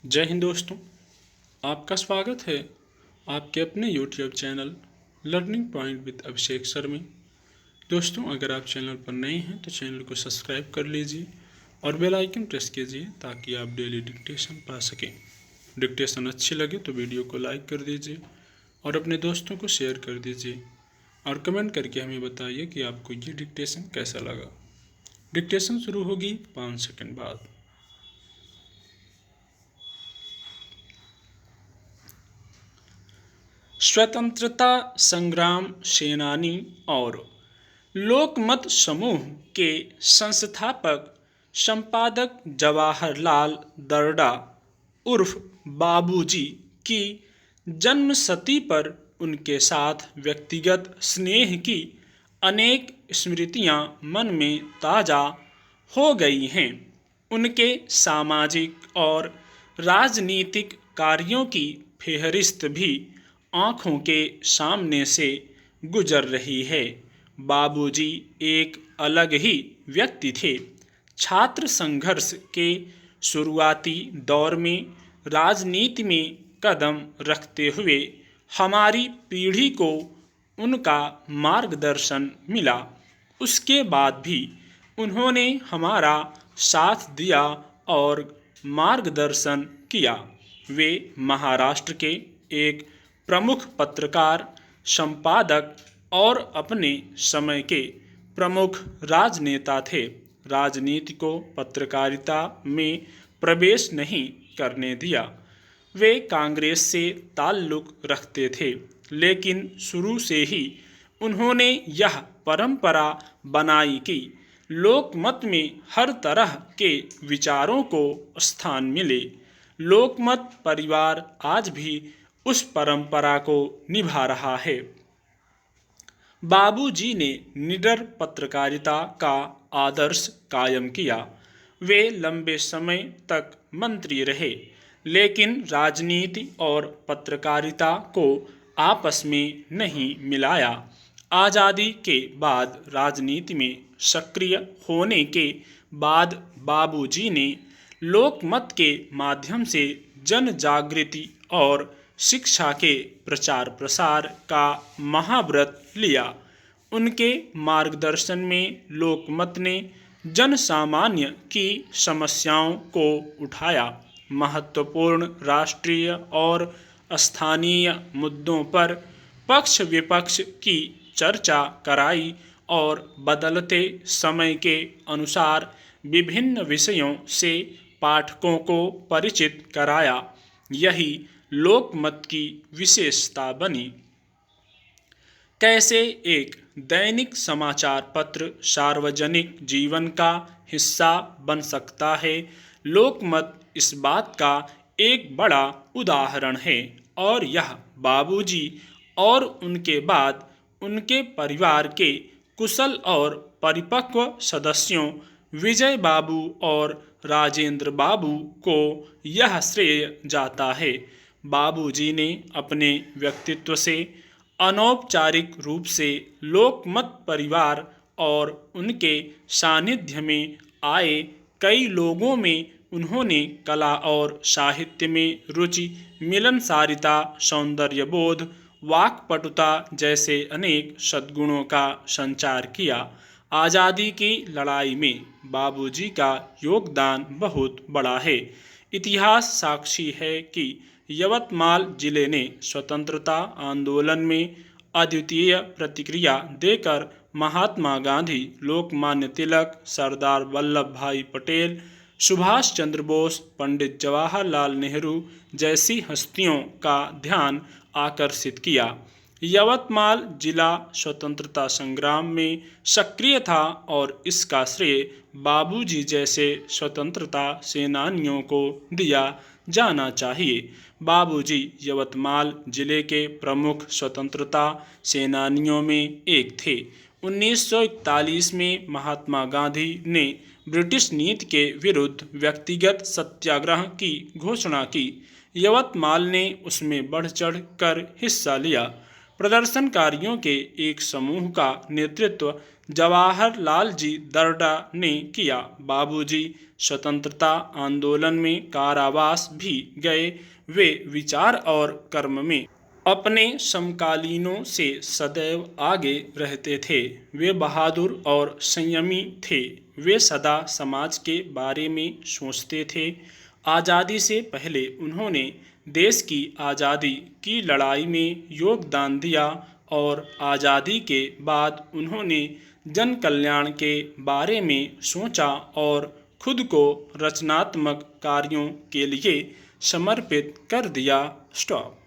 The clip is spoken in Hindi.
जय हिंद दोस्तों। आपका स्वागत है आपके अपने YouTube channel learning point with Abhishek sir में। दोस्तों, अगर आप चैनल पर नए हैं तो चैनल को सब्सक्राइब कर लीजिए और बेल आइकन प्रेस कीजिए ताकि आप डेली डिक्टेशन पा सकें। डिक्टेशन अच्छी लगे तो वीडियो को लाइक कर दीजिए और अपने दोस्तों को शेयर कर दीजिए और कमेंट करके हमें बताइए कि आपको ये डिक्टेशन कैसा लगा। डिक्टेशन शुरू होगी 5 सेकंड बाद। स्वतंत्रता संग्राम सेनानी और लोकमत समूह के संस्थापक संपादक जवाहरलाल दर्डा उर्फ बाबूजी की जन्मशती पर उनके साथ व्यक्तिगत स्नेह की अनेक स्मृतियां मन में ताज़ा हो गई हैं। उनके सामाजिक और राजनीतिक कार्यों की फेहरिस्त भी आँखों के सामने से गुजर रही है। बाबूजी एक अलग ही व्यक्ति थे। छात्र संघर्ष के शुरुआती दौर में राजनीति में कदम रखते हुए हमारी पीढ़ी को उनका मार्गदर्शन मिला। उसके बाद भी उन्होंने हमारा साथ दिया और मार्गदर्शन किया। वे महाराष्ट्र के एक प्रमुख पत्रकार, संपादक और अपने समय के प्रमुख राजनेता थे। राजनीति को पत्रकारिता में प्रवेश नहीं करने दिया। वे कांग्रेस से ताल्लुक़ रखते थे, लेकिन शुरू से ही उन्होंने यह परंपरा बनाई कि लोकमत में हर तरह के विचारों को स्थान मिले। लोकमत परिवार आज भी उस परंपरा को निभा रहा है। बाबूजी ने निडर पत्रकारिता का आदर्श कायम किया। वे लंबे समय तक मंत्री रहे, लेकिन राजनीति और पत्रकारिता को आपस में नहीं मिलाया। आज़ादी के बाद राजनीति में सक्रिय होने के बाद बाबूजी ने लोकमत के माध्यम से जन जागृति और शिक्षा के प्रचार प्रसार का महाव्रत लिया। उनके मार्गदर्शन में लोकमत ने जन सामान्य की समस्याओं को उठाया, महत्वपूर्ण राष्ट्रीय और स्थानीय मुद्दों पर पक्ष विपक्ष की चर्चा कराई और बदलते समय के अनुसार विभिन्न विषयों से पाठकों को परिचित कराया। यही लोकमत की विशेषता बनी। कैसे एक दैनिक समाचार पत्र सार्वजनिक जीवन का हिस्सा बन सकता है, लोकमत इस बात का एक बड़ा उदाहरण है। और यह बाबूजी और उनके बाद उनके परिवार के कुशल और परिपक्व सदस्यों विजय बाबू और राजेंद्र बाबू को यह श्रेय जाता है। बाबूजी ने अपने व्यक्तित्व से अनौपचारिक रूप से लोकमत परिवार और उनके सानिध्य में आए कई लोगों में उन्होंने कला और साहित्य में रुचि, मिलनसारिता, सौंदर्यबोध, वाक्पटुता जैसे अनेक सद्गुणों का संचार किया। आज़ादी की लड़ाई में बाबूजी का योगदान बहुत बड़ा है। इतिहास साक्षी है कि यवतमाल जिले ने स्वतंत्रता आंदोलन में अद्वितीय प्रतिक्रिया देकर महात्मा गांधी, लोकमान्य तिलक, सरदार वल्लभ भाई पटेल, सुभाष चंद्र बोस, पंडित जवाहरलाल नेहरू जैसी हस्तियों का ध्यान आकर्षित किया। यवतमाल जिला स्वतंत्रता संग्राम में सक्रिय था और इसका श्रेय बाबूजी जैसे स्वतंत्रता सेनानियों को दिया जाना चाहिए। बाबूजी यवतमाल जिले के प्रमुख स्वतंत्रता सेनानियों में एक थे। 1941 में महात्मा गांधी ने ब्रिटिश नीति के विरुद्ध व्यक्तिगत सत्याग्रह की घोषणा की। यवतमाल ने उसमें बढ़ चढ़ कर हिस्सा लिया। प्रदर्शनकारियों के एक समूह का नेतृत्व जवाहरलाल जी दर्डा ने किया। बाबूजी स्वतंत्रता आंदोलन में कारावास भी गए। वे विचार और कर्म में अपने समकालीनों से सदैव आगे रहते थे। वे बहादुर और संयमी थे। वे सदा समाज के बारे में सोचते थे। आज़ादी से पहले उन्होंने देश की आज़ादी की लड़ाई में योगदान दिया और आज़ादी के बाद उन्होंने जन कल्याण के बारे में सोचा और खुद को रचनात्मक कार्यों के लिए समर्पित कर दिया। स्टॉप।